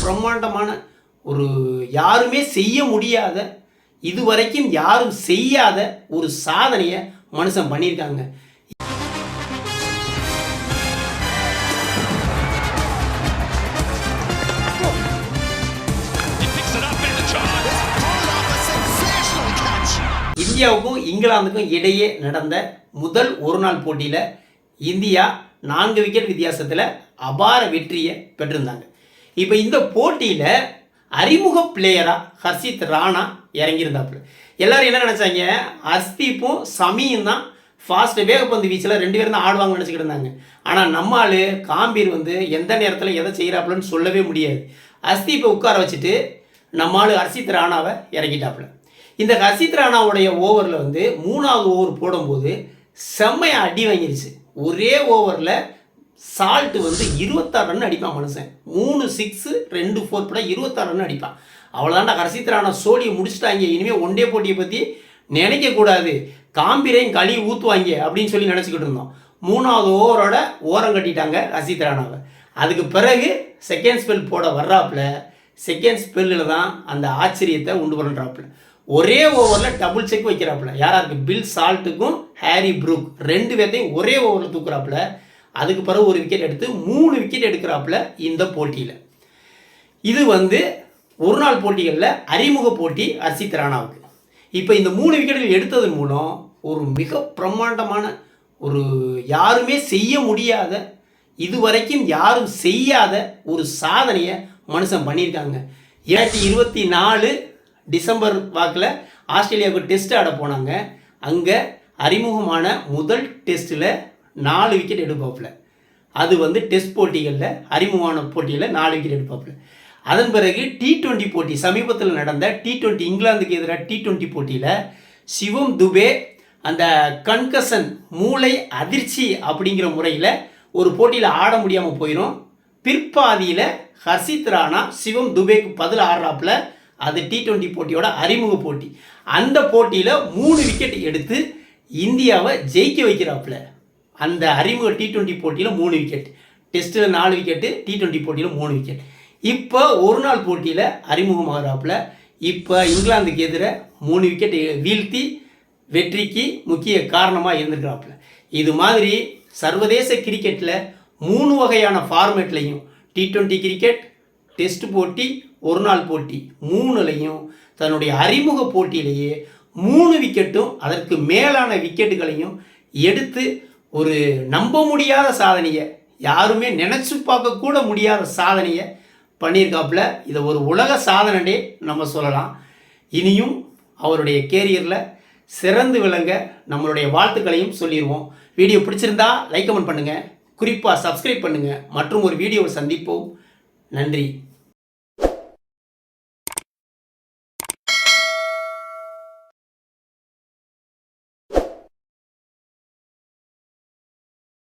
பிரம்மாண்டமான ஒரு யாருமே செய்ய முடியாத இதுவரைக்கும் யாரும் செய்யாத ஒரு சாதனையை மனுஷன் பண்ணியிருக்காங்க. இந்தியாவுக்கும் இங்கிலாந்துக்கும் இடையே நடந்த முதல் ஒரு நாள் போட்டியில் இந்தியா 4 விக்கெட் வித்தியாசத்தில் அபார வெற்றியை பெற்றிருந்தாங்க. இப்போ இந்த போட்டியில் அறிமுக பிளேயராக ஹர்ஷித் ராணா இறங்கியிருந்தாப்புல. எல்லோரும் என்ன நினச்சாங்க, ஹர்ஷ்தீப்பும் சமியும் தான் ஃபாஸ்ட்டு வேகப்பந்து வீச்சில் 2 பேரும் தான் ஆடுவாங்கன்னு நினச்சிக்கிட்டு இருந்தாங்க. ஆனால் நம்ம ஆள் காம்பீர் எந்த நேரத்தில் எதை செய்கிறாப்புலன்னு சொல்லவே முடியாது. ஹர்ஷ்தீப்பை உட்கார வச்சுட்டு நம்ம ஆள் ஹர்ஷித் ராணாவை இறக்கிட்டாப்புல. இந்த ஹர்ஷித் ராணாவுடைய ஓவரில் 3வது ஓவர் போடும்போது செம்மையாக அடி வாங்கிருச்சு. ஒரே ஓவரில் சால்ட்டு 26 ரன் அடிப்பான் மனுஷன். 3 6 2 4 பட 26 ரன் அடிப்பான். அவ்வளோதான்டா ஹர்ஷித் ராணா சோழியை முடிச்சுட்டாங்க. இனிமேல் ஒன் டே போட்டியை பற்றி நினைக்கக்கூடாது, காம்பீரையும் களி ஊற்றுவாங்க அப்படின்னு சொல்லி நினச்சிக்கிட்டு இருந்தோம். 3வது ஓவரோட ஓரம் கட்டிட்டாங்க ஹர்ஷித் ராணாவை. அதுக்கு பிறகு செகண்ட் ஸ்பெல் போட வர்றாப்புல. செகண்ட் ஸ்பெல்லில் தான் அந்த ஆச்சரியத்தை உண்டு பண்ணுறாப்புல. ஒரே ஓவரில் டபுள் செக் வைக்கிறாப்புல. யாராருக்கு? பில் சால்ட்டுக்கும் ஹாரி ப்ரூக் 2 பேர்த்தையும் ஒரே ஓவரில் தூக்குறாப்புல. அதுக்கு பிறகு ஒரு விக்கெட் எடுத்து 3 விக்கெட் எடுக்கிறாப்புல இந்த போட்டியில். இது ஒரு நாள் போட்டிகளில் அறிமுக போட்டி ஹர்ஷித் ராணாவுக்கு. இப்போ இந்த 3 விக்கெட்டுகள் எடுத்ததன் மூலம் ஒரு மிக பிரம்மாண்டமான ஒரு யாருமே செய்ய முடியாத இதுவரைக்கும் யாரும் செய்யாத ஒரு சாதனையை மனுஷன் பண்ணியிருக்காங்க. 2024 டிசம்பர் வாக்கில் ஆஸ்திரேலியாவுக்கு டெஸ்ட் ஆட போனாங்க. அங்கே அறிமுகமான முதல் டெஸ்ட்டில் 4 விக்கெட் எடுப்பாப்புல. அது டெஸ்ட் போட்டிகளில் அறிமுகமான போட்டியில் 4 விக்கெட் எடுப்பாப்புல. அதன் பிறகு T20 போட்டி சமீபத்தில் நடந்த T20 இங்கிலாந்துக்கு எதிராக T20 போட்டியில் சிவம் துபே அந்த கன்கஷன் மூளை அதிர்ச்சி அப்படிங்கிற முறையில் ஒரு போட்டியில் ஆட முடியாமல் போயிடும். பிற்பாதியில் ஹர்ஷித் ராணா சிவம் துபேக்கு பதில் ஆடுறாப்புல. அது T20 போட்டியோட அறிமுக போட்டி. அந்த போட்டியில் 3 விக்கெட் எடுத்து இந்தியாவை ஜெயிக்க வைக்கிறாப்புல. அந்த அறிமுக T20 போட்டியில் 3 விக்கெட், டெஸ்ட்டில் 4 விக்கெட்டு, T20 போட்டியில் 3 விக்கெட். இப்போ ஒரு நாள் போட்டியில் அறிமுகமாகறாப்புல. இப்போ இங்கிலாந்துக்கு எதிராக 3 விக்கெட் வீழ்த்தி வெற்றிக்கு முக்கிய காரணமாக இருந்துக்கிறாப்புல. இது மாதிரி சர்வதேச கிரிக்கெட்டில் 3 வகையான ஃபார்மேட்லையும் T20 கிரிக்கெட், டெஸ்ட் போட்டி, ஒரு நாள் போட்டி 3லையும் தன்னுடைய அறிமுக போட்டியிலேயே 3 விக்கெட்டும் அதற்கு மேலான விக்கெட்டுகளையும் எடுத்து ஒரு நம்ப முடியாத சாதனையை, யாருமே நினச்சி பார்க்கக்கூட முடியாத சாதனையை பண்ணியிருக்காப்புல. இதை ஒரு உலக சாதனையே நம்ம சொல்லலாம். இனியும் அவருடைய கேரியரில் சிறந்து விளங்க நம்மளுடைய வாழ்த்துக்களையும் சொல்லிடுவோம். வீடியோ பிடிச்சிருந்தா லைக் கமெண்ட் பண்ணுங்கள், குறிப்பாக சப்ஸ்கிரைப் பண்ணுங்கள். மற்றும் ஒரு வீடியோவை சந்திப்போம். நன்றி.